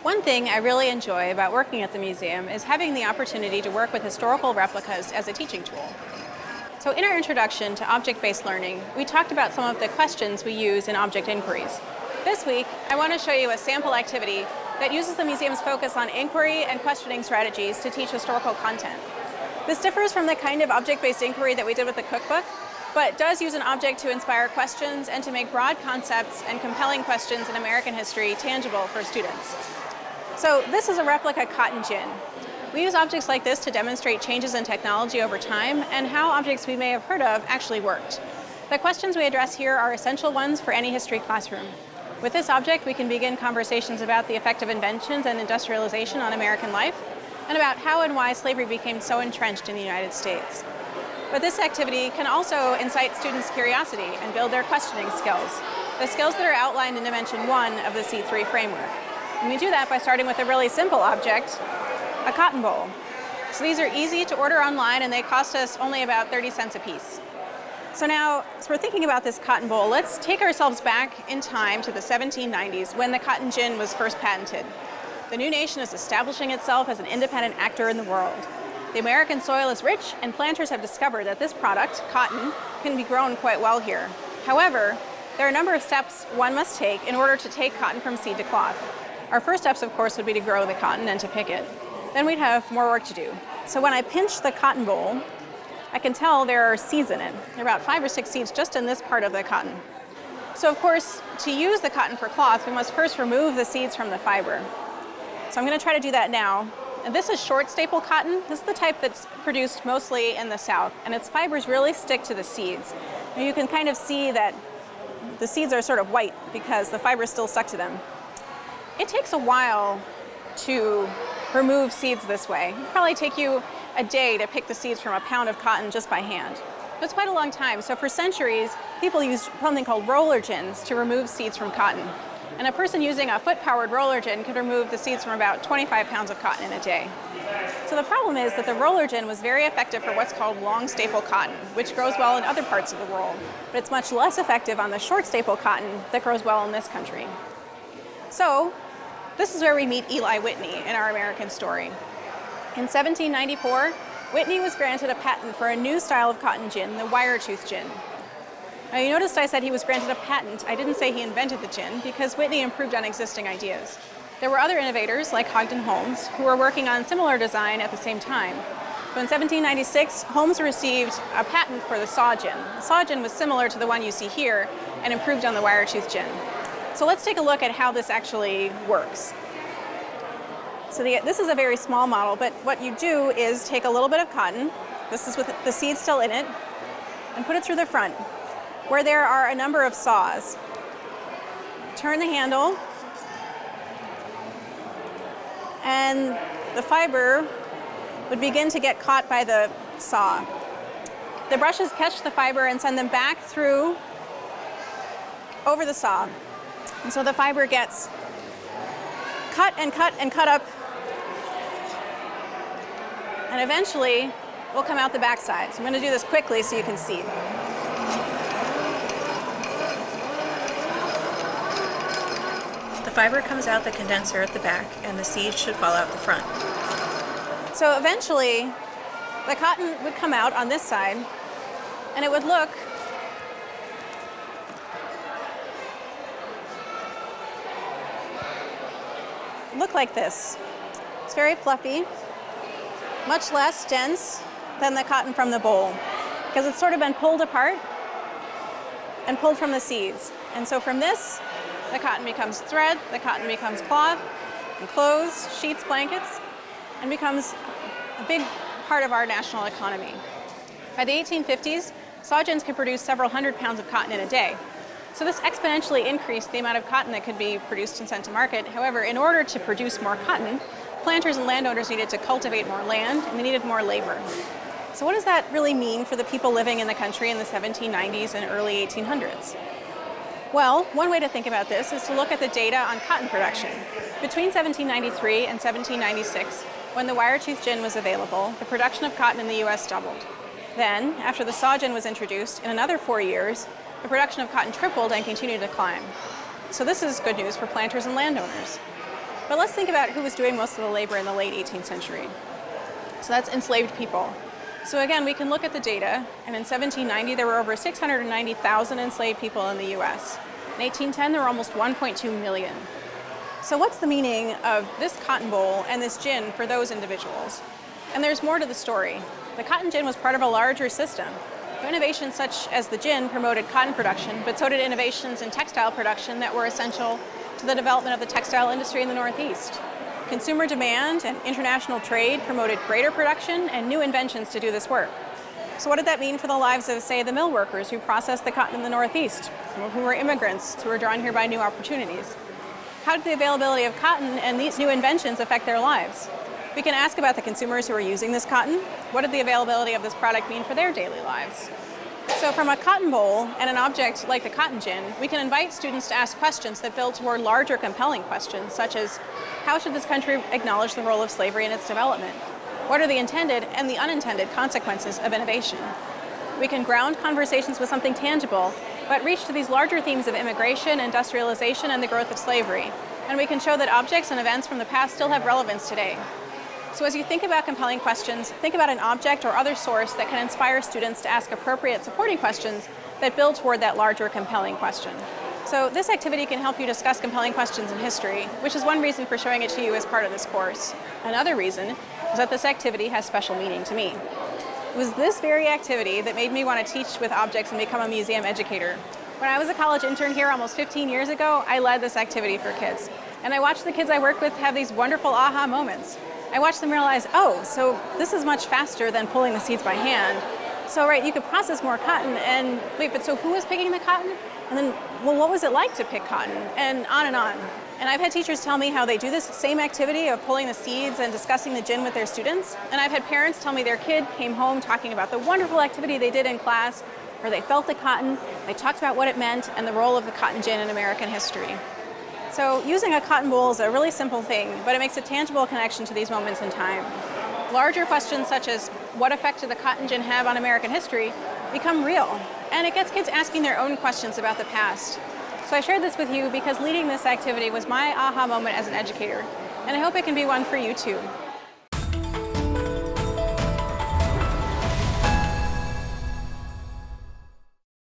One thing I really enjoy about working at the museum is having the opportunity to work with historical replicas as a teaching tool. So in our introduction to object-based learning, we talked about some of the questions we use in object inquiries. This week, I want to show you a sample activity that uses the museum's focus on inquiry and questioning strategies to teach historical content. This differs from the kind of object-based inquiry that we did with the cookbook, but does use an object to inspire questions and to make broad concepts and compelling questions in American history tangible for students. So this is a replica cotton gin. We use objects like this to demonstrate changes in technology over time and how objects we may have heard of actually worked. The questions we address here are essential ones for any history classroom. With this object, we can begin conversations about the effect of inventions and industrialization on American life, and about how and why slavery became so entrenched in the United States. But this activity can also incite students' curiosity and build their questioning skills, the skills that are outlined in Dimension 1 of the C3 framework. And we do that by starting with a really simple object, a cotton boll. So these are easy to order online and they cost us only about 30 cents a piece. So now, as we're thinking about this cotton boll, let's take ourselves back in time to the 1790s when the cotton gin was first patented. The new nation is establishing itself as an independent actor in the world. The American soil is rich and planters have discovered that this product, cotton, can be grown quite well here. However, there are a number of steps one must take in order to take cotton from seed to cloth. Our first steps, of course, would be to grow the cotton and to pick it. Then we'd have more work to do. So when I pinch the cotton boll, I can tell there are seeds in it. There are about 5 or 6 seeds just in this part of the cotton. So of course, to use the cotton for cloth, we must first remove the seeds from the fiber. So I'm going to try to do that now. And this is short staple cotton. This is the type that's produced mostly in the South, and its fibers really stick to the seeds. And you can kind of see that the seeds are sort of white because the fiber is still stuck to them. It takes a while to remove seeds this way. It would probably take you a day to pick the seeds from a pound of cotton just by hand. That's quite a long time. So for centuries, people used something called roller gins to remove seeds from cotton. And a person using a foot-powered roller gin could remove the seeds from about 25 pounds of cotton in a day. So the problem is that the roller gin was very effective for what's called long staple cotton, which grows well in other parts of the world. But it's much less effective on the short staple cotton that grows well in this country. So this is where we meet Eli Whitney in our American story. In 1794, Whitney was granted a patent for a new style of cotton gin, the wire tooth gin. Now you noticed I said he was granted a patent. I didn't say he invented the gin because Whitney improved on existing ideas. There were other innovators like Ogden Holmes who were working on similar design at the same time. So in 1796, Holmes received a patent for the saw gin. The saw gin was similar to the one you see here and improved on the wire tooth gin. So let's take a look at how this actually works. So this is a very small model, but what you do is take a little bit of cotton, this is with the seed still in it, and put it through the front, where there are a number of saws. Turn the handle, and the fiber would begin to get caught by the saw. The brushes catch the fiber and send them back through over the saw. And so the fiber gets cut and cut and cut up, and eventually will come out the backside. So I'm going to do this quickly so you can see. The fiber comes out the condenser at the back, and the seeds should fall out the front. So eventually, the cotton would come out on this side, and it would look like this. It's very fluffy, much less dense than the cotton from the boll, because it's sort of been pulled apart and pulled from the seeds. And so from this, the cotton becomes thread, the cotton becomes cloth, and clothes, sheets, blankets, and becomes a big part of our national economy. By the 1850s, saw gins could produce several hundred pounds of cotton in a day. So this exponentially increased the amount of cotton that could be produced and sent to market. However, in order to produce more cotton, planters and landowners needed to cultivate more land, and they needed more labor. So what does that really mean for the people living in the country in the 1790s and early 1800s? Well, one way to think about this is to look at the data on cotton production. Between 1793 and 1796, when the wire tooth gin was available, the production of cotton in the US doubled. Then, after the saw gin was introduced, in another 4 years, the production of cotton tripled and continued to climb. So this is good news for planters and landowners. But let's think about who was doing most of the labor in the late 18th century. So that's enslaved people. So again, we can look at the data, and in 1790 there were over 690,000 enslaved people in the US. In 1810 there were almost 1.2 million. So what's the meaning of this cotton boll and this gin for those individuals? And there's more to the story. The cotton gin was part of a larger system. Innovations such as the gin promoted cotton production, but so did innovations in textile production that were essential to the development of the textile industry in the Northeast. Consumer demand and international trade promoted greater production and new inventions to do this work. So what did that mean for the lives of, say, the mill workers who processed the cotton in the Northeast, some of whom were immigrants who were drawn here by new opportunities? How did the availability of cotton and these new inventions affect their lives? We can ask about the consumers who are using this cotton. What did the availability of this product mean for their daily lives? So from a cotton boll and an object like the cotton gin, we can invite students to ask questions that build toward larger, compelling questions, such as, how should this country acknowledge the role of slavery in its development? What are the intended and the unintended consequences of innovation? We can ground conversations with something tangible, but reach to these larger themes of immigration, industrialization, and the growth of slavery. And we can show that objects and events from the past still have relevance today. So as you think about compelling questions, think about an object or other source that can inspire students to ask appropriate supporting questions that build toward that larger compelling question. So this activity can help you discuss compelling questions in history, which is one reason for showing it to you as part of this course. Another reason is that this activity has special meaning to me. It was this very activity that made me want to teach with objects and become a museum educator. When I was a college intern here almost 15 years ago, I led this activity for kids. And I watched the kids I worked with have these wonderful aha moments. I watched them realize, oh, so this is much faster than pulling the seeds by hand. So right, you could process more cotton, and wait, but so who was picking the cotton? And then, well, what was it like to pick cotton? And on and on. And I've had teachers tell me how they do this same activity of pulling the seeds and discussing the gin with their students. And I've had parents tell me their kid came home talking about the wonderful activity they did in class, where they felt the cotton, they talked about what it meant, and the role of the cotton gin in American history. So using a cotton boll is a really simple thing, but it makes a tangible connection to these moments in time. Larger questions such as what effect did the cotton gin have on American history become real, and it gets kids asking their own questions about the past. So I shared this with you because leading this activity was my aha moment as an educator, and I hope it can be one for you too.